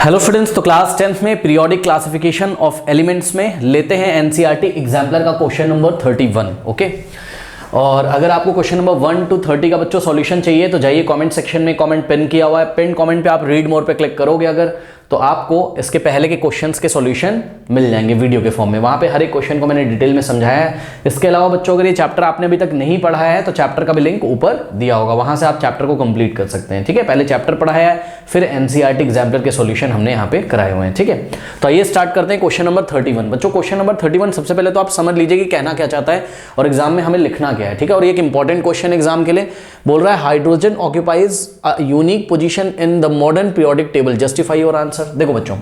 Hello students, तो class 10th में periodic classification of elements में लेते हैं एनसीईआरटी एग्जाम्पलर का क्वेश्चन नंबर 31। ओके, और अगर आपको क्वेश्चन नंबर 1 to 30 का बच्चों सॉल्यूशन चाहिए तो जाइए कमेंट सेक्शन में, कमेंट पिन किया हुआ है, पिन कमेंट पे आप रीड मोर पे क्लिक करोगे अगर, तो आपको इसके पहले के क्वेश्चंस के सॉल्यूशन मिल जाएंगे वीडियो के फॉर्म में। वहां पे हर एक क्वेश्चन को मैंने डिटेल में समझाया है। इसके अलावा बच्चों अगर ये चैप्टर आपने अभी तक नहीं पढ़ा है तो चैप्टर का भी लिंक ऊपर दिया होगा, वहां से आप चैप्टर को कंप्लीट कर सकते हैं। ठीक है, पहले चैप्टर पढ़ाया है, फिर एनसीईआरटी एग्जाम्पलर के सॉल्यूशन हमने यहाँ पे कराए हुए हैं। ठीक है, तो आइए स्टार्ट करते हैं क्वेश्चन नंबर 31। बच्चों क्वेश्चन नंबर 31 सबसे पहले तो आप समझ लीजिए कि कहना क्या चाहता है और एग्जाम में हमें लिखना क्या है। ठीक है, और ये एक इंपॉर्टेंट क्वेश्चन एग्जाम के लिए बोल रहा है hydrogen occupies a unique position in the modern periodic table, justify your answer. देखो बच्चों,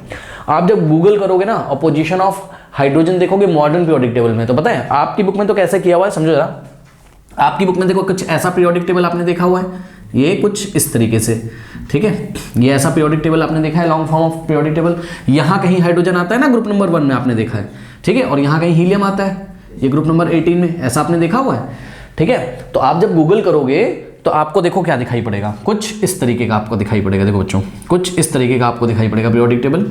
आप जब गूगल करोगे ना और पोजीशन ऑफ हाइड्रोजन देखोगे मॉडर्न पीरियोडिक टेबल में, तो पता है आपकी बुक में तो कैसे किया हुआ है, समझो जरा। आपकी बुक में देखो कुछ ऐसा पीरियोडिक टेबल आपने देखा हुआ है, ये कुछ इस तरीके से। ठीक है, ये ऐसा पीरियोडिक टेबल आपने देखा है, long form of periodic table. यहां कहीं हाइड्रोजन आता है ना ग्रुप नंबर 1 में, आपने देखा है। ठीक है, और यहां कहीं हीलियम आता है, ये ग्रुप नंबर 18 में, ऐसा आपने देखा हुआ है। ठीक है, तो आप जब गूगल करोगे तो आपको देखो क्या दिखाई पड़ेगा, कुछ इस तरीके का आपको दिखाई पड़ेगा। देखो बच्चों, कुछ इस तरीके का आपको दिखाई पड़ेगा पीरियोडिक टेबल।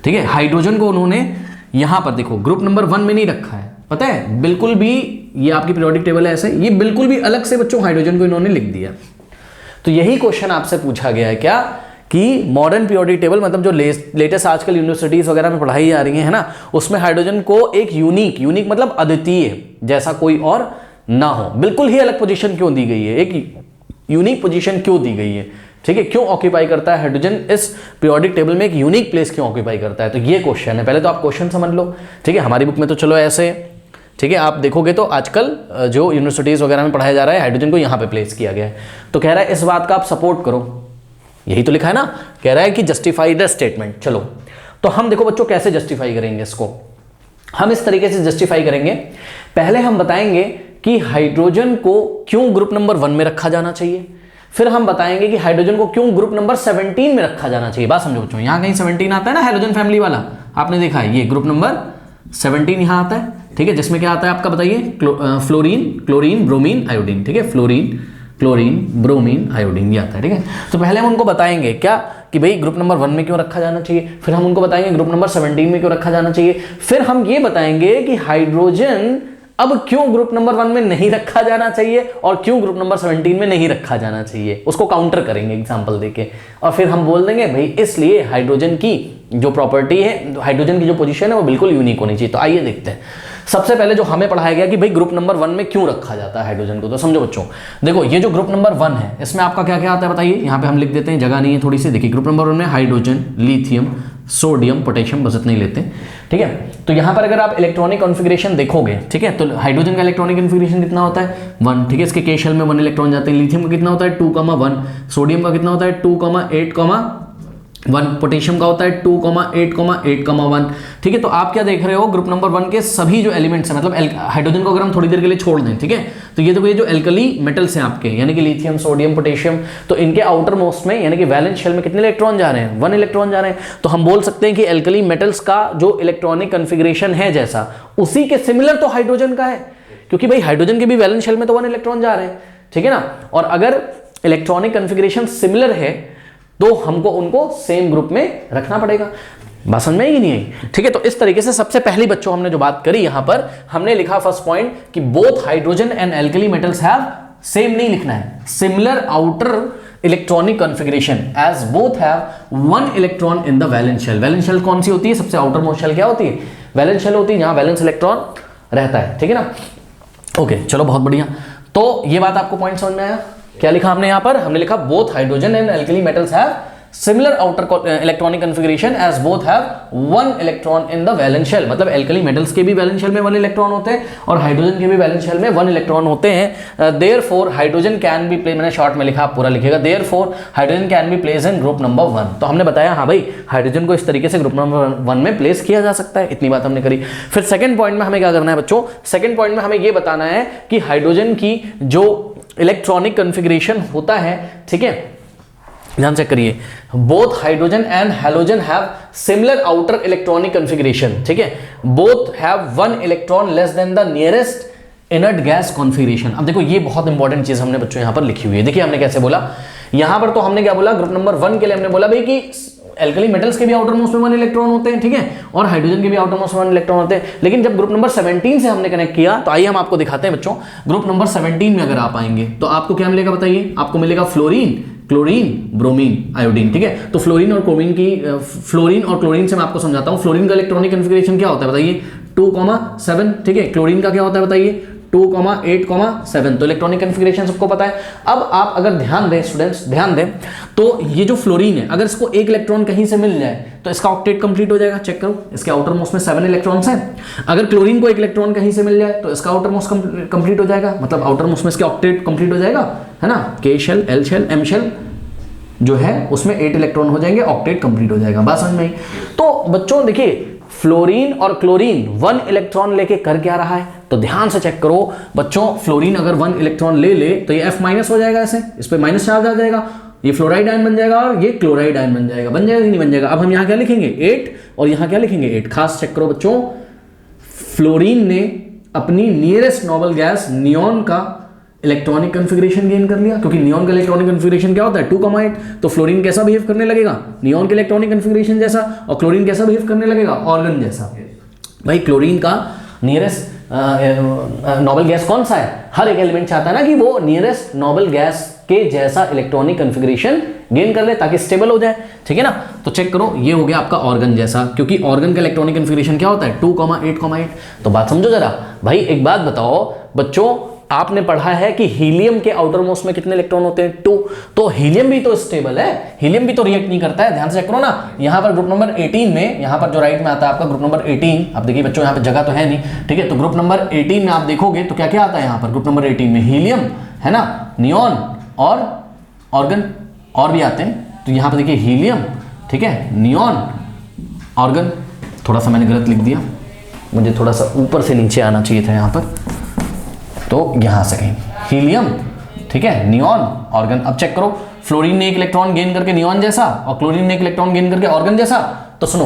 ठीक है, हाइड्रोजन को उन्होंने यहां पर देखो ग्रुप नंबर 1 में नहीं रखा है, पता है, बिल्कुल भी। ये आपकी पीरियोडिक टेबल है ऐसे, ये बिल्कुल भी अलग से बच्चों हाइड्रोजन को इन्होंने लिख दिया। तो यही क्वेश्चन आपसे पूछा गया है क्या कि मॉडर्न पीरियोडिक टेबल, मतलब जो लेटेस्ट आजकल यूनिवर्सिटीज वगैरह में पढ़ाई जा रही है ना, उसमें हाइड्रोजन को एक यूनिक मतलब अद्वितीय जैसा कोई और ना हो, बिल्कुल ही अलग पोजीशन क्यों दी गई है, एक यूनिक पोजीशन क्यों दी गई है। ठीक है, क्यों ऑक्यूपाई करता है हाइड्रोजन इस पीरियोडिक टेबल में, एक यूनिक प्लेस क्यों ऑक्यूपाई करता है, तो ये क्वेश्चन है। पहले तो आप क्वेश्चन समझ लो। ठीक है, हमारी बुक में तो चलो ऐसे, ठीक है, आप देखोगे तो आजकल जो यूनिवर्सिटीज वगैरह में पढ़ाया जा रहा है हाइड्रोजन को यहाँ पे प्लेस किया गया है। तो कह रहा है इस बात का आप सपोर्ट करो, यही तो लिखा है ना, कह रहा है कि जस्टिफाई द स्टेटमेंट। चलो तो हम देखो बच्चों कैसे जस्टिफाई करेंगे इसको, हम इस तरीके से जस्टिफाई करेंगे। पहले हम बताएंगे कि हाइड्रोजन को क्यों ग्रुप नंबर 1 में रखा जाना चाहिए, फिर हम बताएंगे कि हाइड्रोजन को क्यों ग्रुप नंबर 17 में रखा जाना चाहिए। बात समझो बच्चों, यहां कहीं 17 आता है ना हाइड्रोजन फैमिली वाला, आपने देखा है, ये ग्रुप नंबर 17 यहां आता है। ठीक है, जिसमें क्या आता है आपका बताइए, फ्लोरीन, क्लोरीन, ब्रोमीन, आयोडीन। ठीक है, फ्लोरीन, क्लोरीन, ब्रोमीन, आयोडीन, ये आता है। ठीक है, तो पहले हम उनको बताएंगे क्या कि भाई ग्रुप नंबर 1 में क्यों रखा जाना चाहिए, फिर हम उनको बताएंगे ग्रुप नंबर 17 में क्यों रखा जाना चाहिए, फिर हम ये बताएंगे कि हाइड्रोजन अब क्यों ग्रुप नंबर 1 में नहीं रखा जाना चाहिए और क्यों ग्रुप नंबर 17 में नहीं रखा जाना चाहिए, उसको काउंटर करेंगे एग्जांपल देके। और फिर हम बोल देंगे भाई इसलिए हाइड्रोजन की जो प्रॉपर्टी है, हाइड्रोजन की जो पोजीशन है वो बिल्कुल यूनिक होनी चाहिए। तो आइए देखते हैं। सबसे पहले जो हमें पढ़ाया गया कि भाई ग्रुप नंबर 1 में क्यों रखा जाता है हाइड्रोजन को, तो समझो बच्चों, देखो ये जो ग्रुप नंबर 1 है इसमें आपका क्या क्या आता है बताइए, यहाँ पे हम लिख देते हैं, जगह नहीं है थोड़ी सी। देखिए ग्रुप नंबर 1 में हाइड्रोजन, लिथियम, सोडियम, पोटेशियम, बस इतना ही लेते हैं। ठीक है, तो यहाँ पर अगर आप इलेक्ट्रॉनिक कॉन्फ़िगरेशन देखोगे, ठीक है, तो हाइड्रोजन का इलेक्ट्रॉनिक कॉन्फ़िगरेशन कितना होता है 1। ठीक है, इसके K शेल में 1 इलेक्ट्रॉन जाते हैं। लिथियम का कितना होता है 2,1, सोडियम का कितना होता है 2,8,1, पोटेशियम का होता है 2,8,8,1। ठीक है, तो आप क्या देख रहे हो, ग्रुप नंबर 1 के सभी जो एलिमेंट्स हैं, मतलब हाइड्रोजन को अगर हम थोड़ी देर के लिए छोड़ दें, ठीक है, तो ये देखो ये जो एल्कली मेटल्स हैं आपके, यानी कि लिथियम, सोडियम, पोटेशियम, तो इनके आउटर मोस्ट में यानी कि वैलेंस शेल में कितने इलेक्ट्रॉन जा रहे हैं 1 इलेक्ट्रॉन जा रहे हैं। तो हम बोल सकते हैं कि एल्कली मेटल्स का जो इलेक्ट्रॉनिक कॉन्फ़िगरेशन है जैसा, उसी के सिमिलर तो हाइड्रोजन का है, क्योंकि भाई हाइड्रोजन के भी वैलेंस शेल में तो 1 इलेक्ट्रॉन जा रहे हैं। ठीक है ना, और अगर इलेक्ट्रॉनिक कॉन्फ़िगरेशन सिमिलर है तो हमको उनको सेम ग्रुप में रखना पड़ेगा। बात समझ में आई कि नहीं आई? ठीक है, तो इस तरीके से सबसे पहली बच्चों हमने जो बात करी, यहां पर हमने लिखा फर्स्ट पॉइंट कि both hydrogen and alkali metals have, same नहीं लिखना है, similar outer electronic configuration as both have 1 electron in the valence shell. Valence shell कौन सी होती है, सबसे आउटर मोस्ट शेल क्या होती है, वैलेंस शेल होती है, जहां वैलेंस इलेक्ट्रॉन रहता है। ठीक है ना, ओके, चलो बहुत बढ़िया। तो ये बात आपको पॉइंट समझ में आया। क्या लिखा हमने यहां पर, हमने लिखा both hydrogen and alkali metals have similar outer electronic configuration as both have 1 electron in the valence shell. मतलब एल्कली मेटल्स के भी वैलेंस शेल में 1 इलेक्ट्रॉन होते हैं और हाइड्रोजन के भी वैलेंस शेल में 1 इलेक्ट्रॉन होते हैं। Therefore hydrogen can be place, मैंने शॉर्ट में लिखा, आप पूरा लिखेगा, therefore hydrogen can be place in group number 1। तो हमने बताया हाँ भाई हाइड्रोजन को इस तरीके से ग्रुप नंबर 1 में प्लेस किया जा सकता है, इतनी बात हमने करी। फिर सेकंड पॉइंट में हमें क्या करना है बच्चों, सेकंड पॉइंट में हमें यह बताना है कि हाइड्रोजन की जो इलेक्ट्रॉनिक कॉन्फ़िगरेशन होता है, ठीक है, ध्यान चेक करिए, both hydrogen and halogen have similar outer electronic configuration. ठीक है, both have 1 electron less than the nearest inert gas configuration. अब देखो ये बहुत इंपॉर्टेंट चीज हमने बच्चों यहां पर लिखी हुई है। देखिए हमने कैसे बोला, यहां पर तो हमने क्या बोला, ग्रुप नंबर 1 के लिए हमने बोला भाई कि एल्कली मेटल्स के भी आउटर मोस्ट में 1 इलेक्ट्रॉन होते हैं, ठीक है, और हाइड्रोजन के भी आउटर मोस्ट में 1 इलेक्ट्रॉन होते हैं। लेकिन जब ग्रुप नंबर 17 से हमने कनेक्ट किया तो आइए हम आपको दिखाते हैं बच्चों। ग्रुप नंबर 17 में अगर आप आएंगे तो आपको क्या मिलेगा बताइए, आपको मिलेगा फ्लोरीन, क्लोरीन, ब्रोमीन, आयोडीन, ठीक है। तो फ्लोरीन और क्लोरीन से मैं आपको समझाता हूं। फ्लोरीन का इलेक्ट्रॉनिक कॉन्फ़िगरेशन क्या होता है बताइए, 2,7, ठीक है। क्लोरीन का क्या होता है बताइए, 2,8,7। तो इलेक्ट्रॉनिक कॉन्फ़िगरेशन सबको पता है। अब आप अगर ध्यान दें स्टूडेंट्स, ध्यान दें, तो ये जो फ्लोरीन है अगर इसको एक इलेक्ट्रॉन कहीं से मिल जाए तो इसका ऑक्टेट कंप्लीट हो जाएगा। चेक करो, इसके आउटर मोस्ट में 7 इलेक्ट्रॉन्स हैं। अगर क्लोरीन को एक इलेक्ट्रॉन कहीं से मिल जाए तो इसका आउटर मोस्ट कंप्लीट हो जाएगा, मतलब आउटर मोस्ट में इसके ऑक्टेट कंप्लीट हो जाएगा, है ना। K shell, L shell, M shell जो है उसमें 8 इलेक्ट्रॉन हो जाएंगे, ऑक्टेट कंप्लीट हो जाएगा। बात समझ में आई? तो बच्चों देखिए, फ्लोरीन और क्लोरीन 1 इलेक्ट्रॉन लेके कर क्या रहा है, तो ध्यान से चेक करो बच्चों। फ्लोरीन अगर 1 इलेक्ट्रॉन ले ले तो ये F- हो जाएगा, ऐसे इस पे माइनस चार्ज आ जाएगा, ये फ्लोराइड आयन बन जाएगा और ये क्लोराइड आयन बन जाएगा। बन जाएगा कि नहीं बन जाएगा? अब हम यहाँ क्या लिखेंगे 8 और यहाँ क्या लिखेंगे 8। खास चेक करो बच्चों, फ्लोरीन ने अपनी नियरेस्ट नोबल गैस नियॉन का इलेक्ट्रॉनिक कॉन्फ़िगरेशन गेन कर लिया, क्योंकि नियॉन का इलेक्ट्रॉनिक कॉन्फ़िगरेशन क्या होता है 2,8। तो फ्लोरीन कैसा बिहेव करने लगेगा, नियॉन के इलेक्ट्रॉनिक कॉन्फ़िगरेशन जैसा, और क्लोरीन कैसा बिहेव करने लगेगा, ऑर्गन जैसा। भाई क्लोरीन का नियरेस्ट नोबल गैस कौन सा है? हर एक एलिमेंट चाहता है ना कि वो नियरेस्ट नोबल गैस के जैसा इलेक्ट्रॉनिक कॉन्फ़िगरेशन गेन कर ले ताकि स्टेबल हो जाए, ठीक है ना। तो चेक करो, ये हो गया आपका ऑर्गन जैसा, क्योंकि ऑर्गन का इलेक्ट्रॉनिक कॉन्फ़िगरेशन क्या होता है 2,8,8। तो बात समझो जरा भाई। एक बात बताओ बच्चों, आपने पढ़ा है कि हीलियम के आउटर मोस्ट में कितने इलेक्ट्रॉन होते हैं 2। तो हीलियम भी तो स्टेबल है, हीलियम भी तो रिएक्ट नहीं करता है। ध्यान से चेक करो ना, यहाँ पर ग्रुप नंबर 18 में, यहाँ पर जो राइट में आता है आपका ग्रुप नंबर 18, अब देखिए बच्चों यहाँ पे जगह तो है नहीं, ठीक है। तो ग्रुप नंबर 18 में आप देखोगे तो क्या क्या आता है यहाँ पर ग्रुप नंबर 18 में, हीलियम है ना, नियॉन और ऑर्गन, और भी आते हैं। तो यहाँ पर देखिए हीलियम, ठीक है, नियॉन, ऑर्गन। थोड़ा सा मैंने गलत लिख दिया, मुझे थोड़ा सा ऊपर से नीचे आना चाहिए था यहाँ पर, तो यहां से कहीं हीलियम, ठीक है, नियॉन, ऑर्गन। अब चेक करो, फ्लोरीन ने एक इलेक्ट्रॉन गेन करके नियॉन जैसा और क्लोरीन ने एक इलेक्ट्रॉन गेन करके ऑर्गन जैसा। तो सुनो,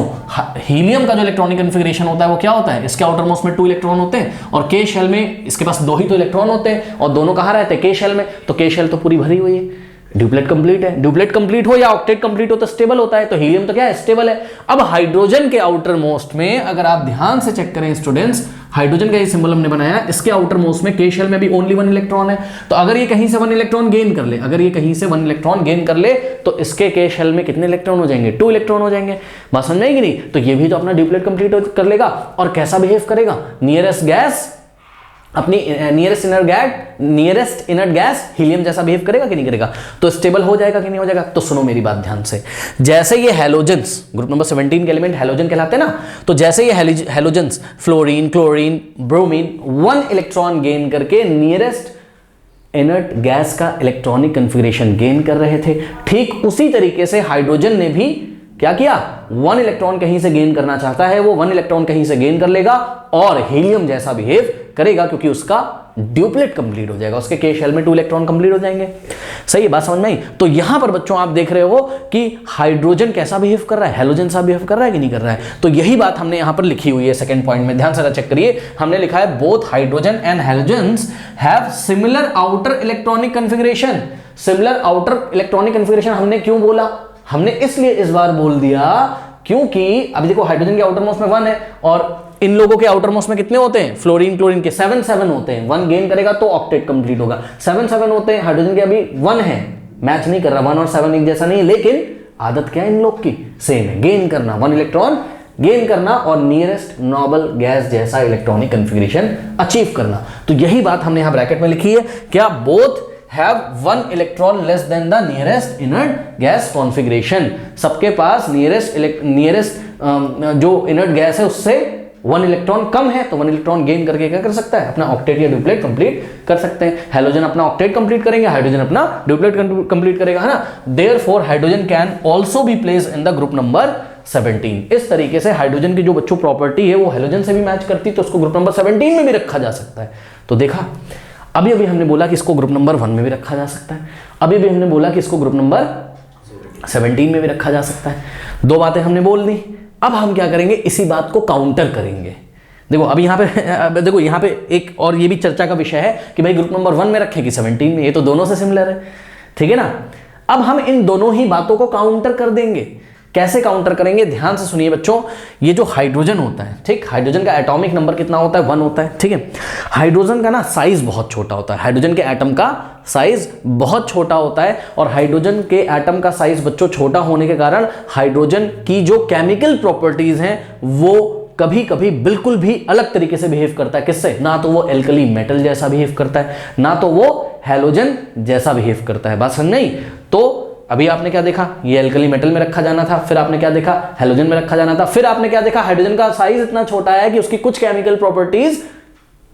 हीलियम का जो इलेक्ट्रॉनिक कॉन्फ़िगरेशन होता है वो क्या होता है, इसके आउटर मोस्ट में 2 इलेक्ट्रॉन होते हैं और K शेल में इसके पास 2 ही तो इलेक्ट्रॉन होते हैं, और दोनों कहां रहते हैं K शेल में। तो K शेल तो पूरी भरी हुई है, ड्यूप्लेट कंप्लीट है। ड्यूप्लेट कंप्लीट हो या ऑक्टेट कंप्लीट हो तो स्टेबल होता है, तो हीलियम तो क्या है, स्टेबल है। अब हाइड्रोजन के आउटर मोस्ट में अगर आप ध्यान से चेक करें स्टूडेंट्स, हाइड्रोजन का ये सिंबल हमने बनाया, इसके आउटर मोस्ट में K शेल में भी ओनली 1 इलेक्ट्रॉन है। तो अगर ये कहीं से 1 इलेक्ट्रॉन गेन कर ले, अगर ये कहीं से 1 इलेक्ट्रॉन गेन कर ले तो इसके K शेल में कितने इलेक्ट्रॉन हो जाएंगे, 2 इलेक्ट्रॉन हो जाएंगे। बात समझ में आएगी नहीं? तो ये भी तो अपना ड्यूप्लेट कंप्लीट कर लेगा, और कैसा बिहेव करेगा, नियरेस्ट गैस, अपनी नियरेस्ट इनर्ट गैस हीलियम जैसा बिहेव करेगा कि नहीं करेगा, तो स्टेबल हो जाएगा कि नहीं हो जाएगा। तो सुनो मेरी बात ध्यान से, जैसे ये हैलोजेंस, ग्रुप नंबर 17 के एलिमेंट हैलोजन कहलाते हैं ना, तो जैसे ये halogens fluorine, chlorine, bromine 1 electron gain करके नियरेस्ट इनर्ट गैस का इलेक्ट्रॉनिक कॉन्फ़िगरेशन गेन कर रहे थे, ठीक उसी तरीके से हाइड्रोजन ने भी क्या किया, 1 इलेक्ट्रॉन कहीं से गेन करना चाहता है, वो 1 इलेक्ट्रॉन कहीं से गेन कर लेगा और हीलियम जैसा बिहेव करेगा, क्योंकि उसका ड्यूप्लेट कंप्लीट हो जाएगा, उसके K शेल में 2 इलेक्ट्रॉन कंप्लीट हो जाएंगे। सही है, बात समझ में आई? तो यहां पर बच्चों आप देख रहे हो कि हाइड्रोजन कैसा बिहेव कर रहा है, हैलोजन सा बिहेव कर रहा है कि नहीं कर रहा है। तो यही बात हमने यहां पर लिखी हुई है सेकंड पॉइंट में, ध्यान से चेक करिए। हमने लिखा है both hydrogen and halogens have similar outer electronic configuration. Similar outer electronic configuration हमने क्यों बोला, हमने इसलिए इस बार बोल दिया क्योंकि अभी देखो हाइड्रोजन के आउटर मोस्ट में 1 है और इन लोगों के आउटर मोस्ट में कितने होते हैं, फ्लोरीन क्लोरीन के 7 होते हैं। 1 गेन करेगा तो ऑक्टेट कंप्लीट होगा, 7 होते हैं। हाइड्रोजन के अभी 1 है, मैच नहीं कर रहा, 1 और 7 एक जैसा नहीं है, लेकिन आदत क्या है इन लोग की, सेम है, गेन करना, 1 इलेक्ट्रॉन गेन करना और नियरेस्ट नोबल गैस जैसा इलेक्ट्रॉनिक कॉन्फ़िगरेशन अचीव करना। तो यही बात हमने यहां ब्रैकेट में लिखी है, क्या both have 1 electron less than the nearest inert gas configuration। सबके पास नियरेस्ट जो इनर्ट गैस है उससे 1 इलेक्ट्रॉन कम है, तो 1 इलेक्ट्रॉन गेन करके क्या कर सकता है, अपना ऑक्टेट या ड्यूप्लेट कंप्लीट कर सकते हैं। हैलोजन अपना ऑक्टेट कंप्लीट करेंगे, हाइड्रोजन अपना ड्यूप्लेट कंप्लीट करेगा, है ना। Therefore hydrogen can also be placed in the group number 17। इस तरीके से हाइड्रोजन की जो बच्चों प्रॉपर्टी है वो हैलोजन से भी मैच करती, तो उसको ग्रुप नंबर 17 में भी रखा जा सकता है। तो देखा, अभी अभी हमने बोला कि इसको ग्रुप नंबर 1 में भी रखा जा सकता है, अभी भी हमने बोला कि इसको ग्रुप नंबर 17 में भी रखा जा सकता है। 2 बातें हमने बोल दी। अब हम क्या करेंगे, इसी बात को काउंटर करेंगे। देखो अभी यहाँ पे देखो यहाँ पे एक और ये भी चर्चा का विषय है कि भाई ग्रुप नंबर 1 में रखें कि 17 में, ये तो दोनों से सिमिलर है, ठीक है ना। अब हम इन दोनों ही बातों को काउंटर कर देंगे कैसे काउंटर करेंगे, ध्यान से सुनिए बच्चों। ये जो हाइड्रोजन होता है, ठीक, हाइड्रोजन का एटॉमिक नंबर कितना होता है, 1 होता है, ठीक है। हाइड्रोजन का ना साइज बहुत छोटा होता है, हाइड्रोजन के एटम का साइज बहुत छोटा होता है, और हाइड्रोजन के एटम का साइज बच्चों छोटा होने के कारण हाइड्रोजन की जो केमिकल प्रॉपर्टीज हैं वो कभी कभी बिल्कुल भी अलग तरीके से बिहेव करता है। किससे? ना तो वो एल्कली मेटल जैसा बिहेव करता है, ना तो वो हैलोजन जैसा बिहेव करता है। बात समझ नहीं? तो अभी आपने क्या देखा, ये एल्कली मेटल में रखा जाना था, फिर आपने क्या देखा, हैलोजन में रखा जाना था, फिर आपने क्या देखा, हाइड्रोजन का साइज इतना छोटा है कि उसकी कुछ केमिकल प्रॉपर्टीज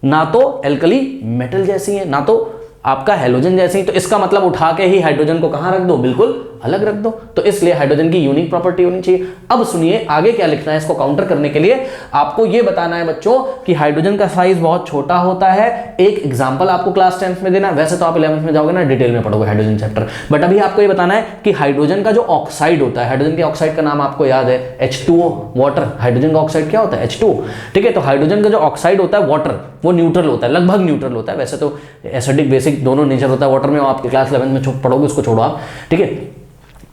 ना तो एल्कली मेटल जैसी है, ना तो आपका हैलोजन जैसी। तो इसका मतलब उठा के ही हाइड्रोजन को कहां रख दो, बिल्कुल अलग रख दो। तो इसलिए हाइड्रोजन की यूनिक प्रॉपर्टी होनी चाहिए। अब सुनिए आगे क्या लिखना है, इसको काउंटर करने के लिए आपको यह बताना है बच्चों कि हाइड्रोजन का साइज बहुत छोटा होता है। एक एग्जांपल आपको क्लास 10th में देना है, वैसे तो आप 11th में जाओगे ना डिटेल में पढ़ोगे हाइड्रोजन चैप्टर, बट अभी आपको यह बताना है कि हाइड्रोजन का जो ऑक्साइड होता है, हाइड्रोजन के ऑक्साइड का नाम आपको याद है H2O, वाटर। हाइड्रोजन का ऑक्साइड क्या होता है, H2O, ठीक है। तो हाइड्रोजन का जो ऑक्साइड होता है वाटर, वो न्यूट्रल होता है, लगभग न्यूट्रल होता है। वैसे तो एसिडिक बेसिक दोनों नेचर होता है वाटर में, आपके क्लास 11th में पढ़ोगे, उसको छोड़ो आप, ठीक है।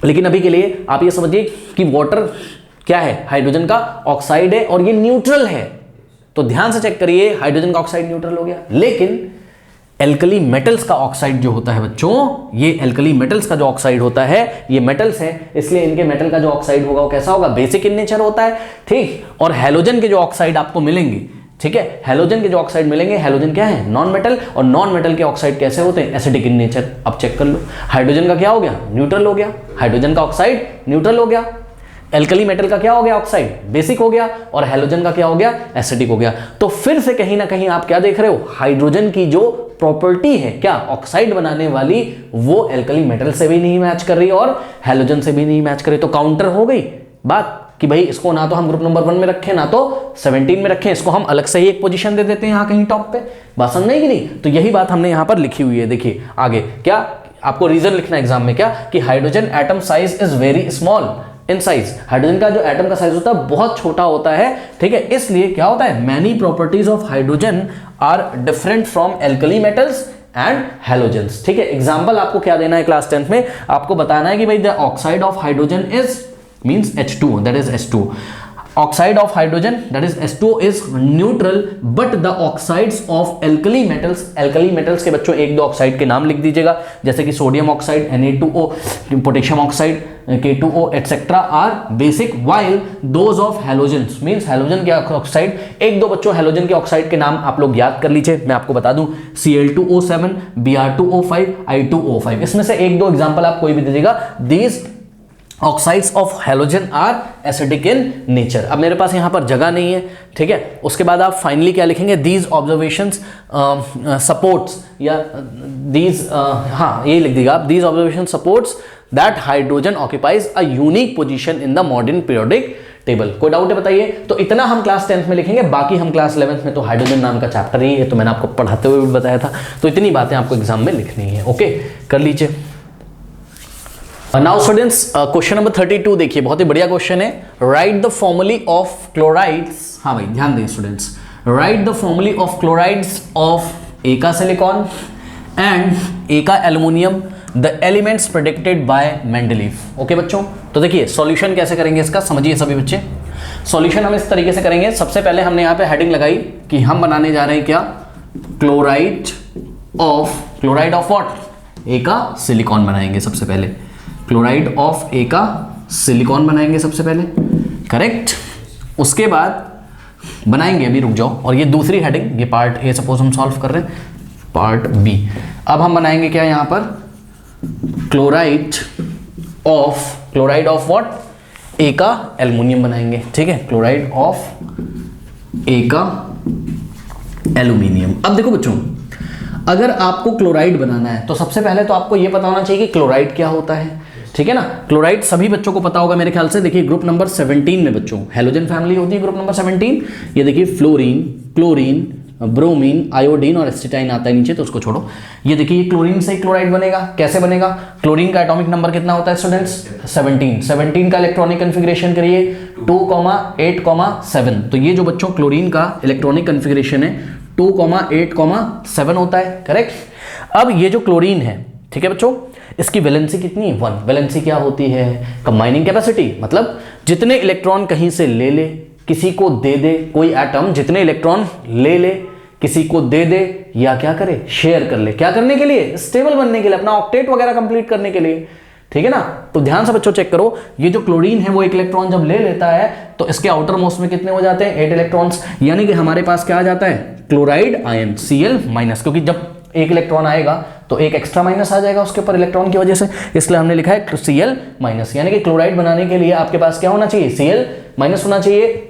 लेकिन अभी के लिए आप ये समझिए कि वाटर क्या है, हाइड्रोजन का ऑक्साइड है और ये न्यूट्रल है। तो ध्यान से चेक करिए, हाइड्रोजन का ऑक्साइड न्यूट्रल हो गया। लेकिन एल्कली मेटल्स का ऑक्साइड जो होता है बच्चों, ये एल्कली मेटल्स का जो ऑक्साइड होता है, ये मेटल्स है, इसलिए इनके मेटल का जो ऑक्साइड होगा वो कैसा होगा, बेसिक इन नेचर होता है, ठीक। और हैलोजन के जो ऑक्साइड आपको मिलेंगे, ठीक है, हैलोजन के जो ऑक्साइड मिलेंगे, हैलोजन क्या है, नॉन मेटल, और नॉन मेटल के ऑक्साइड कैसे होते हैं, एसिडिक इन नेचर। अब चेक कर लो, हाइड्रोजन का क्या हो गया, न्यूट्रल हो गया, हाइड्रोजन का ऑक्साइड न्यूट्रल हो गया। एल्कली मेटल का क्या हो गया, ऑक्साइड बेसिक हो गया, और हैलोजन का क्या हो गया, एसिडिक हो गया। तो फिर से कहीं ना कहीं आप क्या देख रहे हो, हाइड्रोजन की जो प्रॉपर्टी है क्या, ऑक्साइड बनाने वाली, वो एल्कली मेटल से भी नहीं मैच कर रही और हैलोजन से भी नहीं मैच कर रही। तो काउंटर हो गई बात कि भाई इसको ना तो हम ग्रुप नंबर 1 में रखें, ना तो 17 में रखें, इसको हम अलग से ही एक पोजीशन दे देते हैं यहाँ कहीं टॉप पे। बात समझ नहीं कि नहीं? तो यही बात हमने यहाँ पर लिखी हुई है। देखिए आगे क्या आपको रीजन लिखना है एग्जाम में, क्या कि hydrogen atom size is very small in size. Hydrogen का जो एटम का साइज होता है बहुत छोटा होता है, ठीक है। इसलिए क्या होता है, many properties of hydrogen are different from alkali metals and halogens, ठीक है। एग्जाम्पल आपको क्या देना है क्लास 10th में, आपको बताना है कि भाई the oxide of hydrogen is means H2, that is H2. Oxide of hydrogen, that is H2O, is neutral, but the oxides of alkali metals के बच्चों एक दो ऑक्साइड के नाम लिख दीजिएगा, जैसे कि sodium oxide Na2O, potassium oxide K2O etc. Are basic, while those of halogens means halogen के ऑक्साइड, एक दो बच्चों हैलोजन के ऑक्साइड के नाम आप लोग याद कर लीजिए। मैं आपको बता दूं, Cl2O7, Br2O5, I2O5, इसमें से एक दो एग्जांपल आप कोई भी दीजिएगा। These oxides of halogen are acidic in nature. अब मेरे पास यहां पर जगह नहीं है, ठीक है। उसके बाद आप फाइनली क्या लिखेंगे, दीज ऑब्जर्वेशंस सपोर्ट्स, या दीज हाँ ये लिख दीजिएगा आप, these observation supports that hydrogen occupies a unique position in the modern periodic table. कोई डाउट है बताइए? तो इतना हम क्लास 10th में लिखेंगे, बाकी हम क्लास 11th में तो हाइड्रोजन नाम का चैप्टर ही है, तो मैंने आपको पढ़ाते हुए भी बताया था। तो इतनी बातें आपको एग्जाम में लिखनी है, ओके, कर लीजिए। नाउ स्टूडेंट्स क्वेश्चन नंबर 32 देखिए, बहुत ही बढ़िया क्वेश्चन है। Write the formulae of chlorides, हाँ भाई ध्यान दें students, write the formulae of chlorides of ए का सिलिकॉन एंड ए का aluminium, the elements predicted by Mendeleev. Okay बच्चों, तो देखिए सॉल्यूशन कैसे करेंगे इसका, समझिए सभी बच्चे। सॉल्यूशन हम इस तरीके से करेंगे, सबसे पहले हमने यहाँ पे हेडिंग लगाई कि हम बनाने जा रहे हैं क्या, क्लोराइड ऑफ व्हाट, ए का सिलिकॉन बनाएंगे सबसे पहले, क्लोराइड ऑफ ए का सिलिकॉन बनाएंगे सबसे पहले, करेक्ट। उसके बाद बनाएंगे, अभी रुक जाओ, और ये दूसरी हेडिंग, ये पार्ट ए सपोज हम सॉल्व कर रहे हैं, पार्ट बी। अब हम बनाएंगे क्या यहां पर, क्लोराइड ऑफ व्हाट, ए का एल्युमिनियम बनाएंगे, ठीक है, क्लोराइड ऑफ ए का एल्युमिनियम। अब देखो बच्चों, अगर आपको क्लोराइड बनाना है तो सबसे पहले तो आपको यह पता होना चाहिए कि क्लोराइड क्या होता है, ठीक है ना। क्लोराइड सभी बच्चों को पता होगा मेरे ख्याल से। देखिए ग्रुप नंबर 17 में बच्चों हैलोजन फैमिली होती है, ग्रुप नंबर 17। ये देखिए फ्लोरीन, क्लोरीन, ब्रोमीन, आयोडीन और एसिटाइन आता है नीचे, तो उसको छोड़ो। ये देखिए क्लोरीन से क्लोराइड बनेगा, कैसे बनेगा, क्लोरीन का एटॉमिक नंबर कितना होता है स्टूडेंट्स, 17 का इलेक्ट्रॉनिक कन्फिग्रेशन करिए 2,8,7। तो ये जो बच्चों क्लोरीन का इलेक्ट्रॉनिक कन्फिग्रेशन है 2,8,7 होता है, करेक्ट। अब ये जो क्लोरीन है, ठीक है बच्चों, इसकी वैलेंसी कितनी है 1। वैलेंसी क्या होती है, कंबाइनिंग कैपेसिटी, मतलब जितने इलेक्ट्रॉन कहीं से ले ले किसी को दे दे, कोई एटम जितने इलेक्ट्रॉन ले ले किसी को दे दे या क्या करे, शेयर कर ले, क्या करने के लिए, स्टेबल बनने के लिए, अपना ऑक्टेट वगैरह कंप्लीट करने के लिए, ठीक है ना। तो ध्यान से बच्चों चेक करो, ये जो क्लोरीन है वो एक इलेक्ट्रॉन जब ले लेता है तो इसके आउटर मोस्ट में कितने हो जाते हैं 8 इलेक्ट्रॉन्स, यानी कि हमारे पास क्या आ जाता है क्लोराइड आयन Cl-, क्योंकि जब एक इलेक्ट्रॉन आएगा तो एक एक्स्ट्रा माइनस आ जाएगा उसके ऊपर इलेक्ट्रॉन की वजह से, इसलिए हमने लिखा है Cl-, यानी कि क्लोराइड बनाने के लिए आपके पास क्या होना चाहिए Cl- होना चाहिए।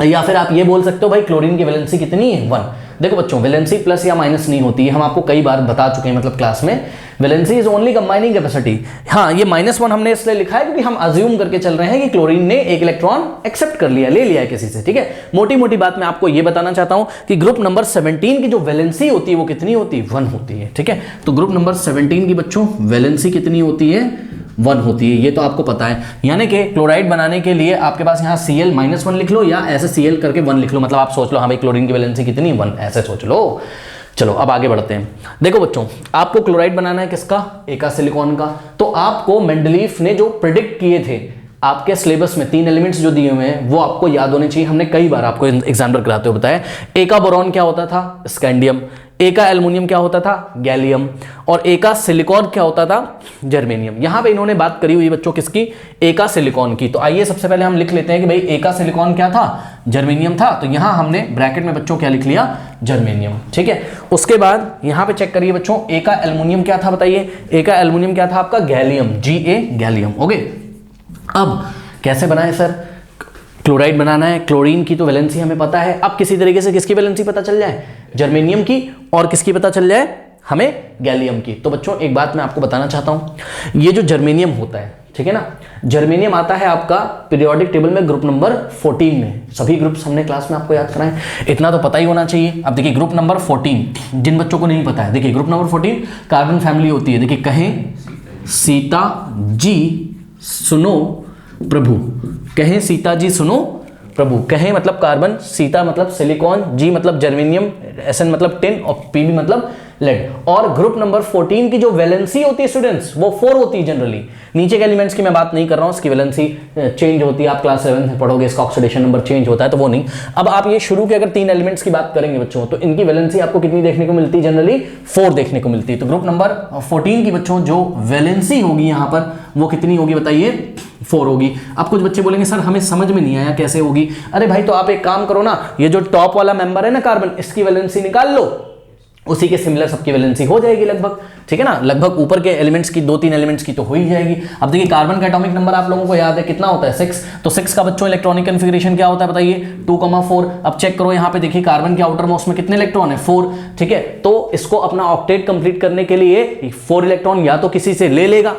या फिर आप ये बोल सकते हो भाई क्लोरीन की वैलेंसी कितनी है 1। देखो बच्चों वैलेंसी प्लस या माइनस नहीं होती है, हम आपको कई बार बता चुके हैं मतलब क्लास में, valency is only combining capacity. हाँ ये -1 हमने इसलिए लिखा है क्योंकि हम अज्यूम करके चल रहे हैं कि क्लोरीन ने एक इलेक्ट्रॉन एक्सेप्ट कर लिया, ले लिया है किसी से, ठीक है। मोटी मोटी बात मैं आपको ये बताना चाहता हूं कि ग्रुप नंबर 17 की जो वैलेंसी होती है वो कितनी होती है 1 होती है, ठीक है। तो ग्रुप नंबर 17 की बच्चों वैलेंसी कितनी होती है 1 होती है, ये तो आपको पता है। यानी कि क्लोराइड बनाने के लिए आपके पास यहाँ Cl-1 लिख लो या ऐसे Cl करके 1 लिख लो, मतलब आप सोच लो हाँ भाई क्लोरीन की वैलेंसी कितनी 1, ऐसे सोच लो। चलो अब आगे बढ़ते हैं। देखो बच्चों आपको क्लोराइड बनाना है किसका, एका सिलिकॉन का। तो आपको मेंडलीफ ने जो प्रिडिक्ट किए थे आपके सिलेबस में 3 एलिमेंट्स जो दिए हुए हैं वो आपको याद होने चाहिए, हमने कई बार आपको एग्जाम्पल कराते हुए बताया। एका बोरॉन क्या होता था, स्कैंडियम। एका एल्युमिनियम क्या होता था, गैलियम। और एका सिलिकॉन क्या होता था, जर्मेनियम। यहां पे इन्होंने बात करी हुई बच्चों किसकी, एका सिलिकॉन की। तो आइए सबसे पहले हम लिख लेते हैं कि भाई एका सिलिकॉन क्या था, जर्मेनियम था। तो यहां हमने ब्रैकेट में बच्चों क्या लिख लिया, जर्मेनियम, ठीक है। उसके बाद यहां पे चेक करिए बच्चों एका एल्युमिनियम क्या था, बताइए। एका एल्युमिनियम क्या था आपका, गैलियम, Ga गैलियम, ओके। अब कैसे बनाए सर, क्लोराइड बनाना है, क्लोरीन की तो वैलेंसी हमें पता है। अब किसी तरीके से किसकी वैलेंसी पता चल जाए, जर्मेनियम की, और किसकी पता चल जाए हमें, गैलियम की। तो बच्चों एक बात मैं आपको बताना चाहता हूं, ये जो जर्मेनियम होता है, ठीक है ना, जर्मेनियम आता है आपका पीरियोडिक टेबल में ग्रुप नंबर 14 में। सभी ग्रुप्स हमने क्लास में आपको याद कराएं, इतना तो पता ही होना चाहिए। अब देखिए ग्रुप नंबर 14, जिन बच्चों को नहीं पता है, देखिए ग्रुप नंबर 14 कार्बन फैमिली होती है। देखिए कहें सीता जी सुनो प्रभु, कहें सीता जी सुनो प्रभु। कहें मतलब कार्बन, सीता मतलब सिलिकॉन, जी मतलब जर्मेनियम, Sn मतलब टिन और Pb मतलब लेड। और ग्रुप नंबर 14 की जो वैलेंसी होती है स्टूडेंट्स वो 4 होती है जनरली। नीचे के एलिमेंट्स की मैं बात नहीं कर रहा हूं, इसकी वैलेंसी चेंज होती है, आप क्लास 7 में पढ़ोगे, इसका ऑक्सीडेशन नंबर चेंज होता है, तो वो नहीं। अब आप ये शुरू के अगर 3 एलिमेंट्स की बात करेंगे बच्चों तो इनकी वैलेंसी आपको कितनी देखने को मिलती है, जनरली 4 देखने को मिलती है। तो ग्रुप नंबर 14 की बच्चों जो वैलेंसी होगी यहां पर वो कितनी होगी बताइए, 4 होगी। अब कुछ बच्चे बोलेंगे सर हमें समझ में नहीं आया कैसे होगी। अरे भाई तो आप एक काम करो ना, ये जो टॉप वाला मेंबर है ना कार्बन, इसकी वैलेंसी निकाल लो, उसी के सिमिलर सबकी वैलेंसी हो जाएगी लगभग, ठीक है ना। लगभग ऊपर के एलिमेंट्स की 2-3 एलिमेंट्स की तो हो ही जाएगी। अब देखिए कार्बन का एटॉमिक नंबर आप लोगों को याद है कितना होता है 6। तो 6 का बच्चों इलेक्ट्रॉनिक कॉन्फ़िगरेशन क्या होता है बताइए 2,4। अब चेक करो यहाँ पे देखिए कार्बन के आउटर मोस्ट में कितने इलेक्ट्रॉन है 4, ठीक है। तो इसको अपना ऑक्टेट कंप्लीट करने के लिए 4 इलेक्ट्रॉन या तो किसी से ले लेगा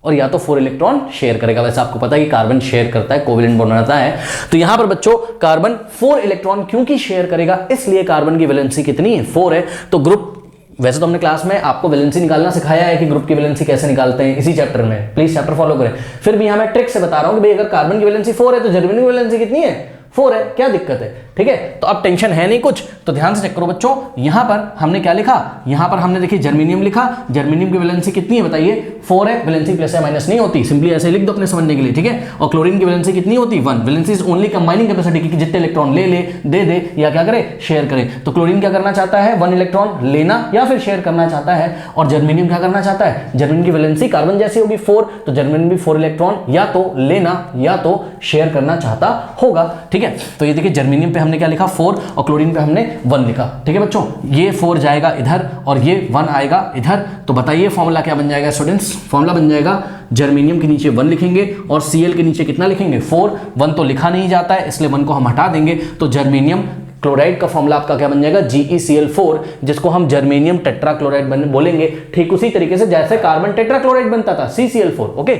और या तो 4 इलेक्ट्रॉन शेयर करेगा। वैसे आपको पता है कि कार्बन शेयर करता है, कोवेलेंट बॉन्ड बनाता है। तो यहां पर बच्चों कार्बन 4 इलेक्ट्रॉन क्योंकि शेयर करेगा इसलिए कार्बन की वैलेंसी कितनी है 4 है। तो ग्रुप, वैसे तो हमने क्लास में आपको वैलेंसी निकालना सिखाया है कि ग्रुप की वैलेंसी कैसे निकालते हैं इसी चैप्टर में, प्लीज चैप्टर फॉलो करें। फिर भी यहां मैं ट्रिक से बता रहा हूं कि भाई अगर कार्बन की वैलेंसी 4 है तो जर्मेनियम की वैलेंसी कितनी है 4 है, क्या दिक्कत है, ठीक है। तो अब टेंशन है नहीं कुछ, तो ध्यान से चेक करो बच्चों। यहां पर हमने क्या लिखा, यहां पर हमने देखिए जर्मेनियम लिखा, जर्मेनियम की वैलेंसी कितनी है बताइए 4 है, वैलेंसी प्लस या माइनस नहीं होती, सिंपली ऐसे लिख दो अपने समझने के लिए, ठीक है। और क्लोरीन की वैलेंसी कितनी होती 1, valency is only combining capacity की जितने इलेक्ट्रॉन ले ले, दे दे या क्या करे शेयर करे। तो क्लोरीन क्या करना चाहता है 1 इलेक्ट्रॉन लेना या फिर शेयर करना चाहता है, और जर्मेनियम क्या करना चाहता है, जर्मेनियम की वैलेंसी कार्बन जैसी होगी 4, तो जर्मेनियम भी 4 इलेक्ट्रॉन या तो लेना या तो शेयर करना चाहता होगा, ठीक है। तो ये देखिए जर्मेनियम पे हमने क्या लिखा 4 और क्लोरीन पे हमने 1 लिखा, ठीक है बच्चों। ये 4 जाएगा इधर और ये 1 आएगा इधर। तो बताइए फॉर्मूला क्या बन जाएगा स्टूडेंट्स, फॉर्मूला बन जाएगा जर्मेनियम के नीचे 1 लिखेंगे और Cl के नीचे कितना लिखेंगे 4। 1 तो लिखा नहीं जाता है इसलिए 1 को हम हटा देंगे। तो जर्मेनियम क्लोराइड का फॉर्मूला आपका क्या बन जाएगा GeCl4, जिसको हम जर्मेनियम टेट्राक्लोराइड बोलेंगे, ठीक उसी तरीके से जैसे कार्बन टेट्राक्लोराइड बनता था CCl4, ओके।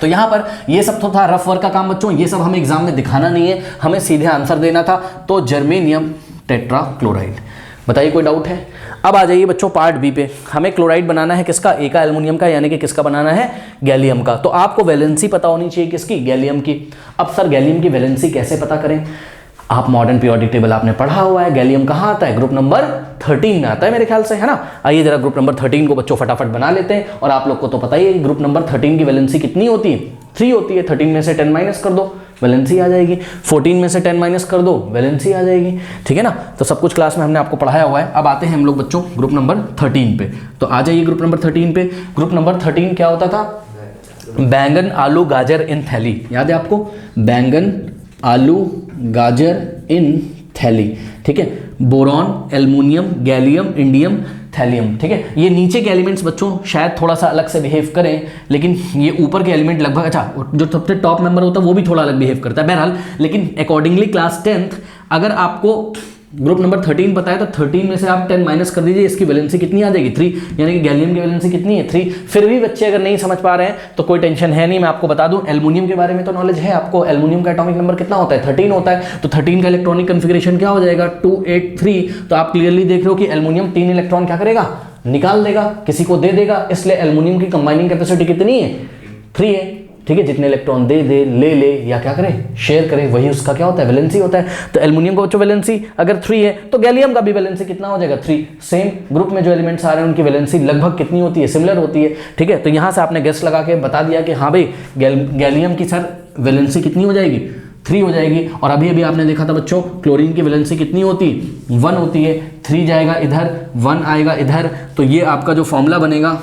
तो यहां पर ये सब तो था रफ वर्क का काम बच्चों, ये सब हमें एग्जाम में दिखाना नहीं है, हमें सीधे आंसर देना था। तो जर्मेनियम टेट्राक्लोराइड, बताइए कोई डाउट है। अब आ जाइए बच्चों पार्ट बी पे, हमें क्लोराइड बनाना है किसका, एका एल्युमिनियम का, यानी कि किसका बनाना है गैलियम का। तो आपको वैलेंसी पता होनी चाहिए किसकी, गैलियम की। अब सर गैलियम की वैलेंसी कैसे पता करें, आप मॉडर्न पीरियोडिक टेबल आपने पढ़ा हुआ है, गैलियम कहाँ आता है, ग्रुप नंबर 13 में आता है मेरे ख्याल से, है ना। आइए जरा ग्रुप नंबर 13 को बच्चों फटाफट बना लेते हैं। और आप लोग को तो पता ही है ग्रुप नंबर 13 की वैलेंसी कितनी होती है, 3 होती है। 13 में से 10 माइनस कर दो, वैलेंसी आ जाएगी। 14 में से 10 माइनस कर दो, वैलेंसी आ जाएगी, ठीक है ना। तो सब कुछ क्लास में हमने आपको पढ़ाया हुआ है। अब आते हैं हम लोग बच्चों ग्रुप नंबर 13 पे। तो आ जाइए ग्रुप नंबर 13 पे। ग्रुप नंबर 13 क्या होता था, बैंगन आलू गाजर इन थैली, याद है आपको, बैंगन आलू गाजर इन थैली, ठीक है। Boron, aluminium, gallium, indium, thallium, ठीक है। ये नीचे के एलिमेंट्स बच्चों शायद थोड़ा सा अलग से बिहेव करें, लेकिन ये ऊपर के एलिमेंट लगभग, अच्छा जो सबसे टॉप मेंबर होता है वो भी थोड़ा अलग बिहेव करता है बहरहाल। लेकिन अकॉर्डिंगली क्लास 10th अगर आपको ग्रुप नंबर 13 बताया तो 13 में से आप 10 माइनस कर दीजिए, इसकी वैलेंसी कितनी आ जाएगी, 3, यानी कि गैलियम की वैलेंसी कितनी है, 3। फिर भी बच्चे अगर नहीं समझ पा रहे हैं तो कोई टेंशन है नहीं, मैं आपको बता दूं एल्युमिनियम के बारे में तो नॉलेज है आपको। एल्युमिनियम का एटॉमिक नंबर कितना होता है, 13 होता है। तो 13 का इलेक्ट्रॉनिक कन्फिग्रेशन क्या हो जाएगा, 283। तो आप क्लियरली देख रहे हो कि एल्युमिनियम 3 इलेक्ट्रॉन क्या करेगा, निकाल देगा, किसी को दे देगा। इसलिए एल्युमिनियम की कंबाइनिंग कैपेसिटी कितनी है, 3 है, ठीक है। जितने इलेक्ट्रॉन दे दे, ले ले या क्या करे, शेयर करे, वही उसका क्या होता है, वैलेंसी होता है। तो एल्युमिनियम का बच्चों वैलेंसी अगर 3 है तो गैलियम का भी वैलेंसी कितना हो जाएगा, 3। सेम ग्रुप में जो एलिमेंट्स आ रहे हैं उनकी वैलेंसी लगभग कितनी होती है, सिमिलर होती है, ठीक है। तो यहां से आपने गेस लगा के बता दिया कि हाँ भाई गैलियम की सर वैलेंसी कितनी हो जाएगी, 3 हो जाएगी। और अभी अभी आपने देखा था बच्चों क्लोरीन की वैलेंसी कितनी होती है, 1 होती है। 3 जाएगा इधर, 1 आएगा इधर, तो ये आपका जो फॉर्मूला बनेगा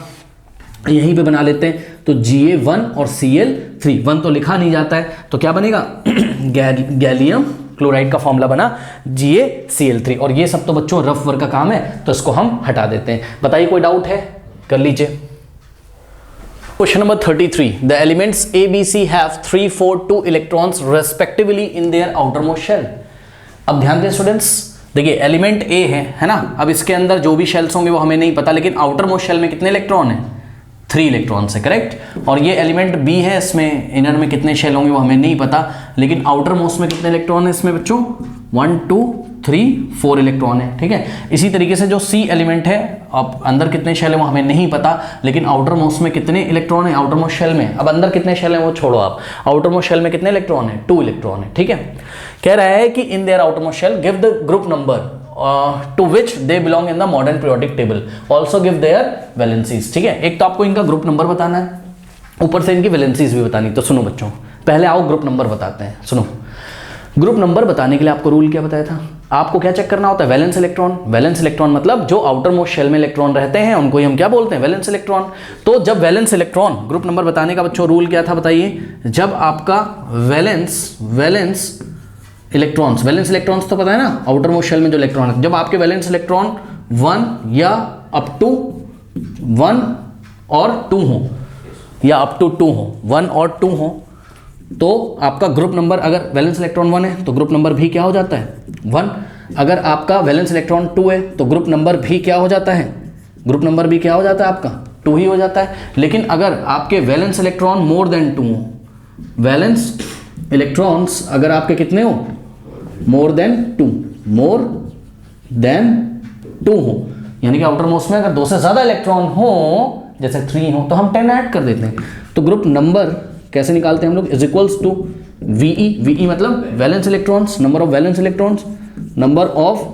यहीं पे बना लेते हैं। तो Ga1 और Cl3, 1 तो लिखा नहीं जाता है तो क्या बनेगा गैलियम क्लोराइड का फॉर्मूला बना GaCl3। और ये सब तो बच्चों रफ वर्क का काम है तो इसको हम हटा देते हैं। बताइए कोई डाउट है, कर लीजिए। Question number 33, the elements A, B, C have 3, 4, 2 electrons respectively in their outermost shell. अब ध्यान दें स्टूडेंट्स, देखिए एलिमेंट A है ना। अब इसके अंदर जो भी शेल्स होंगे वो हमें नहीं पता, लेकिन आउटर मोस्ट शेल में कितने इलेक्ट्रॉन है, 3 इलेक्ट्रॉन है, करेक्ट। और ये एलिमेंट B है, इसमें इनर में कितने शेल होंगे वो हमें नहीं पता, लेकिन आउटर मोस्ट में कितने इलेक्ट्रॉन है इसमें बच्चों, 1, 2, 3, 4 इलेक्ट्रॉन है, ठीक है। इसी तरीके से जो C एलिमेंट है, अब अंदर कितने शेल है वो हमें नहीं पता, लेकिन आउटर मोस्ट में कितने इलेक्ट्रॉन है आउटर मोस्ट शेल में। अब अंदर कितने शेल है वो छोड़ो आप, आउटर मोस्ट शेल में कितने इलेक्ट्रॉन है, 2 इलेक्ट्रॉन है, ठीक है। कह रहा है कि in their outer most shall give the group number to which they belong in the modern periodic table, also give their valencies, ठीक है। एक तो आपको इनका ग्रुप नंबर बताना है, ऊपर से इनकी वैलेंसीज भी बतानी। तो सुनो बच्चों, पहले आओ ग्रुप नंबर बताते हैं। सुनो, ग्रुप नंबर बताने के लिए आपको रूल क्या बताया था, आपको क्या चेक करना होता है, वैलेंस इलेक्ट्रॉन। वैलेंस इलेक्ट्रॉन मतलब जो आउटर मोस्ट शेल में इलेक्ट्रॉन रहते हैं उनको ही हम क्या बोलते हैं, वैलेंस इलेक्ट्रॉन। तो जब वैलेंस इलेक्ट्रॉन, ग्रुप नंबर बताने का बच्चों रूल क्या था बताइए, जब आपका वैलेंस इलेक्ट्रॉन्स तो पता है ना, आउटर मोस्ट शेल में जो इलेक्ट्रॉन है, जब आपके वैलेंस इलेक्ट्रॉन 1 या अप टू 1 और 2 हो, या अप टू 2 हो, 1 और 2 हो, तो आपका ग्रुप नंबर, अगर वैलेंस इलेक्ट्रॉन 1 है तो ग्रुप नंबर भी क्या हो जाता है, 1। अगर आपका वैलेंस इलेक्ट्रॉन 2 है तो ग्रुप नंबर भी क्या हो जाता है, ग्रुप नंबर भी क्या हो जाता है आपका, 2 ही हो जाता है। लेकिन अगर आपके वैलेंस इलेक्ट्रॉन मोर देन 2 हो, वैलेंस इलेक्ट्रॉन्स अगर आपके कितने हो, मोर देन 2 हो, यानी कि आउटर मोस्ट में अगर 2 से ज्यादा इलेक्ट्रॉन हो, जैसे 3 हो, तो हम 10 ऐड कर देते हैं। तो ग्रुप नंबर कैसे निकालते हैं हम लोग, इज इक्वल्स टू VE मतलब valence electrons, number of valence electrons, number of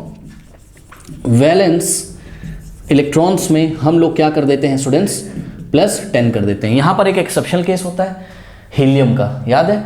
valence electrons में हम लोग क्या कर देते हैं स्टूडेंट्स, +10 कर देते हैं। यहां पर एक एक्सेप्शनल केस होता है हीलियम का, याद है।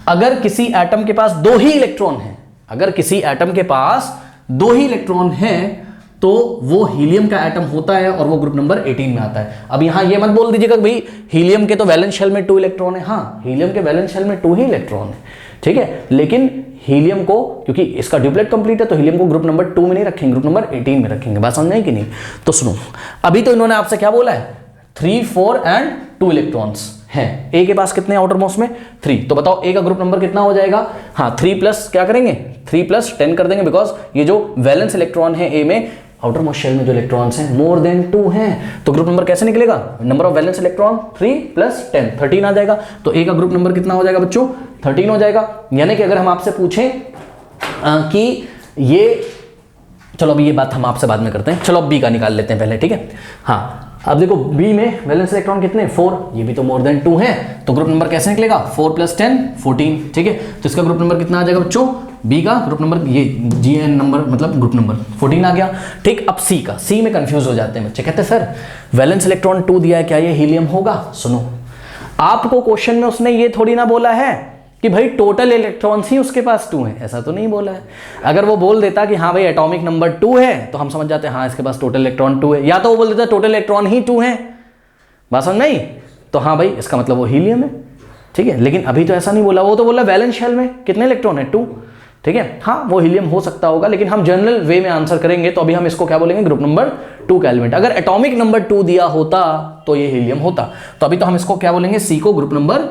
अगर किसी एटम के पास 2 ही इलेक्ट्रॉन है, अगर किसी एटम के पास 2 ही इलेक्ट्रॉन है तो वो हीलियम का एटम होता है और वो ग्रुप नंबर 18 में आता है। अब यहां ये मत बोल दीजिएगा भाई हीलियम के तो वैलेंस शेल में 2 इलेक्ट्रॉन है, हाँ हीलियम के वैलेंस शेल में 2 ही इलेक्ट्रॉन है, ठीक है। लेकिन हीलियम को, क्योंकि इसका ड्यूप्लेट कंप्लीट है, तो हीलियम को ग्रुप नंबर 2 में नहीं रखेंगे, ग्रुप नंबर 18 में रखेंगे। बात समझ में आई कि नहीं। तो सुनो, अभी तो इन्होंने आपसे क्या बोला है, 3, 4 एंड 2 इलेक्ट्रॉन्स हैं। ए के पास कितने आउटर मोस्ट में, 3। तो बताओ ए का ग्रुप नंबर कितना हो जाएगा, हाँ 3 प्लस क्या करेंगे, 3 + 10 कर देंगे, बिकॉज ये जो वैलेंस इलेक्ट्रॉन है ए में, आउटर मोस्ट शेल में जो इलेक्ट्रॉन्स हैं मोर देन 2 हैं। तो ग्रुप नंबर कैसे निकलेगा, नंबर ऑफ वैलेंस इलेक्ट्रॉन 3 + 10, 13 आ जाएगा। तो ए का ग्रुप नंबर कितना हो जाएगा बच्चों, 13 हो जाएगा। यानी कि अगर हम आपसे पूछें कि ये, चलो अभी ये बात हम आपसे बाद में करते हैं, चलो अब बी का निकाल लेते हैं पहले, ठीक है। हाँ, अब देखो बी में वैलेंस इलेक्ट्रॉन कितने 4, ये भी तो मोर देन 2 है, तो ग्रुप नंबर कैसे निकलेगा 4 + 10 14, ठीक है। तो इसका ग्रुप नंबर कितना आ जाएगा बच्चों, बी का ग्रुप नंबर, ये GN नंबर मतलब ग्रुप नंबर 14 आ गया, ठीक। अब सी का, सी में कंफ्यूज हो जाते हैं बच्चे, कहते हैं सर वैलेंस इलेक्ट्रॉन 2 दिया है, क्या ये हीलियम होगा। सुनो, आपको क्वेश्चन में उसने ये थोड़ी ना बोला है कि भाई टोटल इलेक्ट्रॉन्स ही उसके पास 2 हैं, ऐसा तो नहीं बोला है। अगर वो बोल देता कि हाँ भाई एटॉमिक नंबर 2 है तो हम समझ जाते हैं हाँ इसके पास टोटल इलेक्ट्रॉन 2 है, या तो वो बोल देता टोटल इलेक्ट्रॉन ही 2 है, बात समझ नहीं, तो हाँ भाई इसका मतलब वो हीलियम है, ठीक है। लेकिन अभी तो ऐसा नहीं बोला, वो तो बोला वैलेंस शेल में कितने इलेक्ट्रॉन है 2, ठीक है। हाँ वो हीलियम हो सकता होगा, लेकिन हम जनरल वे में आंसर करेंगे तो अभी हम इसको क्या बोलेंगे, ग्रुप नंबर 2 का एलिमेंट। अगर एटॉमिक नंबर 2 दिया होता तो ये हीलियम होता, तो अभी तो हम इसको क्या बोलेंगे, सी को ग्रुप नंबर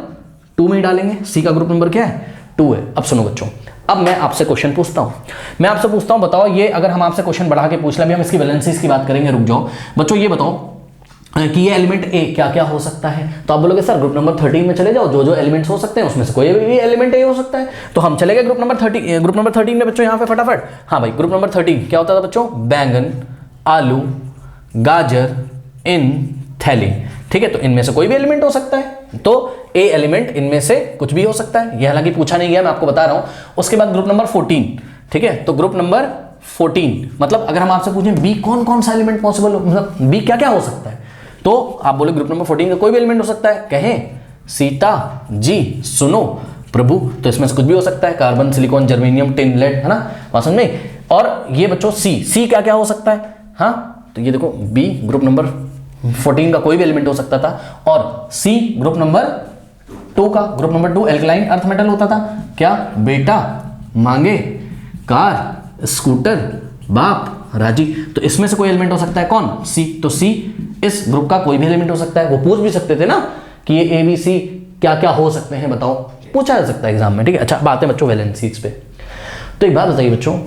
2 में डालेंगे। सी का ग्रुप नंबर क्या है 2 है। अब सुनो बच्चों, अब मैं आपसे क्वेश्चन पूछता हूं, मैं आपसे पूछता हूं, बताओ ये अगर हम आपसे क्वेश्चन बढ़ा के पूछ लें, अभी हम इसकी वैलेंसीज की बात करेंगे, रुक जाओ बच्चों, ये बताओ कि ये एलिमेंट ए क्या क्या हो सकता है। तो आप बोलोगे सर ग्रुप नंबर 13 में चले जाओ, जो जो एलिमेंट्स हो सकते हैं उसमें से कोई भी एलिमेंट ए हो सकता है। तो हम चले गए ग्रुप नंबर 13 में बच्चों, यहाँ पे फटाफट। हाँ भाई ग्रुप नंबर 13 क्या होता था बच्चों, बैंगन, आलू, गाजर, इन, थैली, ठीक है। तो इनमें से कोई भी एलिमेंट हो सकता है, तो ए एलिमेंट इनमें से कुछ भी हो सकता है, यह हालांकि पूछा नहीं गया, मैं आपको बता रहा हूं। उसके बाद ग्रुप नंबर 14, ठीक है। तो ग्रुप नंबर 14 मतलब अगर हम आपसे पूछें बी कौन कौन सा एलिमेंट पॉसिबल हो, मतलब बी क्या क्या हो सकता है, तो आप बोले ग्रुप नंबर 14 का कोई भी एलिमेंट हो सकता है। कहें सीता जी, सुनो, प्रभु, तो इसमें से कुछ भी हो सकता है, carbon, silicon, germanium, tin, lead, है ना, बात समझ में। और ये बच्चों सी क्या क्या हो सकता है, हाँ तो ये देखो बी ग्रुप नंबर 14 का कोई भी एलिमेंट हो सकता था, और सी ग्रुप नंबर 2 का, group number 2 alkaline earth metal होता था, क्या बेटा, मांगे, कार, स्कूटर, बाप, राजी। तो इसमें से कोई एलिमेंट हो सकता है कौन, सी। तो सी इस ग्रुप का कोई भी एलिमेंट हो सकता है। वो पूछ भी सकते थे ना कि ये ABC क्या क्या हो सकते हैं, बताओ, पूछा जा सकता है एग्जाम में, ठीक है। अच्छा बात है बच्चों वैलेंसीज पे, तो एक बात बताइए बच्चों,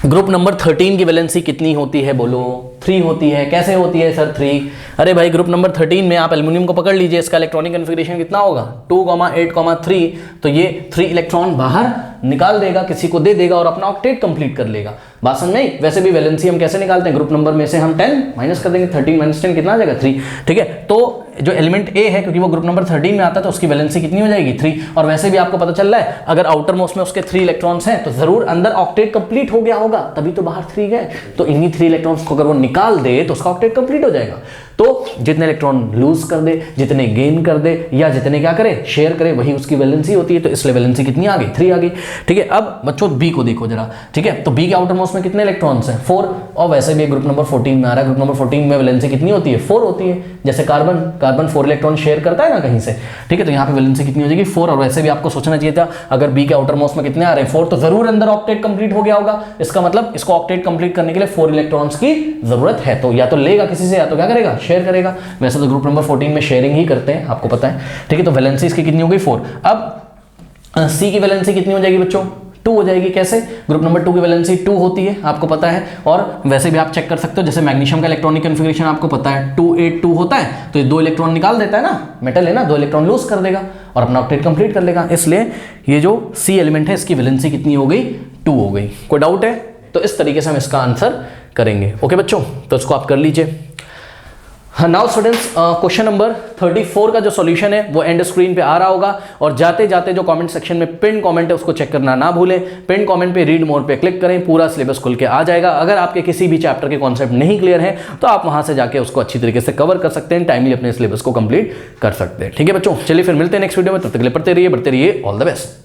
ग्रुप नंबर 13 की वैलेंसी कितनी होती है, बोलो 3 होती है। कैसे होती है सर 3, अरे भाई ग्रुप नंबर 13 में आप एल्यूमिनियम को पकड़ लीजिए, इसका इलेक्ट्रॉनिक कॉन्फ़िगरेशन कितना होगा 2,8,3, तो ये 3 इलेक्ट्रॉन बाहर निकाल देगा, किसी को दे देगा और अपना ऑक्टेट कंप्लीट कर लेगा, बात समझ में। वैसे भी वैलेंसी हम कैसे निकालते हैं, ग्रुप नंबर में से हम 10 माइनस कर देंगे, 13 - 10 कितना आ जाएगा 3, ठीक है। तो जो एलिमेंट ए है, क्योंकि वो ग्रुप नंबर 13 में आता है, तो उसकी वैलेंसी कितनी हो जाएगी 3। और वैसे भी आपको पता चल रहा है अगर आउटर मोस्ट में उसके 3 इलेक्ट्रॉन्स हैं तो जरूर अंदर ऑक्टेट कंप्लीट हो गया होगा, तभी तो बाहर 3 गए। तो इन्हीं 3 इलेक्ट्रॉन्स को अगर वो निकाल दे तो उसका ऑक्टेट कंप्लीट हो जाएगा। तो जितने इलेक्ट्रॉन लूज कर दे, जितने गेन कर दे, या जितने क्या करे शेयर करे, वही उसकी वैलेंसी होती है। तो इसलिए वैलेंसी कितनी आ गई 3 आ गई, ठीक है। अब बच्चों बी को देखो जरा, ठीक है। तो बी के आउटर मोस्ट में कितने इलेक्ट्रॉन्स हैं 4, और वैसे भी ग्रुप नंबर 14 में आ रहा है, ग्रुप नंबर 14 में वैलेंसी कितनी होती है 4 होती है। जैसे कार्बन 4 इलेक्ट्रॉन शेयर करता है ना कहीं से, ठीक है। तो यहाँ पे वैलेंसी कितनी हो जाएगी 4। और वैसे भी आपको सोचना चाहिए था अगर बी के आउटर मोस्ट में कितने आ रहे हैं 4, तो जरूर अंदर ऑक्टेट कंप्लीट हो गया होगा। इसका मतलब इसको ऑक्टेट कंप्लीट करने के लिए 4 इलेक्ट्रॉन्स की जरूरत है। तो या तो लेगा किसी से, या तो क्या करेगा शेयर करेगा। वैसे तो ग्रुप नंबर 14 में शेयरिंग ही करते हैं, आपको पता है, ठीक है। तो वैलेंसी इसकी कितनी हो गई 4। अब सी की वैलेंसी कितनी हो जाएगी बच्चों 2 हो जाएगी। कैसे, ग्रुप नंबर 2 की वैलेंसी 2 होती है, आपको पता है। और वैसे भी आप चेक कर सकते हो, जैसे मैग्नीशियम का इलेक्ट्रॉनिक कॉन्फ़िगरेशन आपको पता है 282 होता है, तो ये 2 इलेक्ट्रॉन निकाल देता है ना, मेटल है ना, 2 इलेक्ट्रॉन लूज कर देगा और अपना ऑक्टेट कंप्लीट कर लेगा। इसलिए ये जो सी एलिमेंट है इसकी वैलेंसी कितनी हो गई 2 हो गई। कोई डाउट है तो इस तरीके से हम इसका आंसर करेंगे। ओके बच्चों, तो इसको आप कर लीजिए। हाँ नाउ स्टूडेंट्स, क्वेश्चन नंबर 34 का जो सॉल्यूशन है वो एंड स्क्रीन पे आ रहा होगा, और जाते जाते जो कमेंट सेक्शन में पिन कमेंट है उसको चेक करना ना भूलें। पिन कमेंट पे रीड मोर पे क्लिक करें, पूरा सिलेबस खुल के आ जाएगा। अगर आपके किसी भी चैप्टर के कॉन्सेप्ट नहीं क्लियर है तो आप वहां से जाके उसको अच्छी तरीके से कवर कर सकते हैं, टाइमली अपने सिलेबस को कंप्लीट कर सकते हैं। ठीक है बच्चों, चलिए फिर मिलते हैं नेक्स्ट वीडियो में, तब तक के लिए पढ़ते रहिए, बढ़ते रहिए, ऑल द बेस्ट।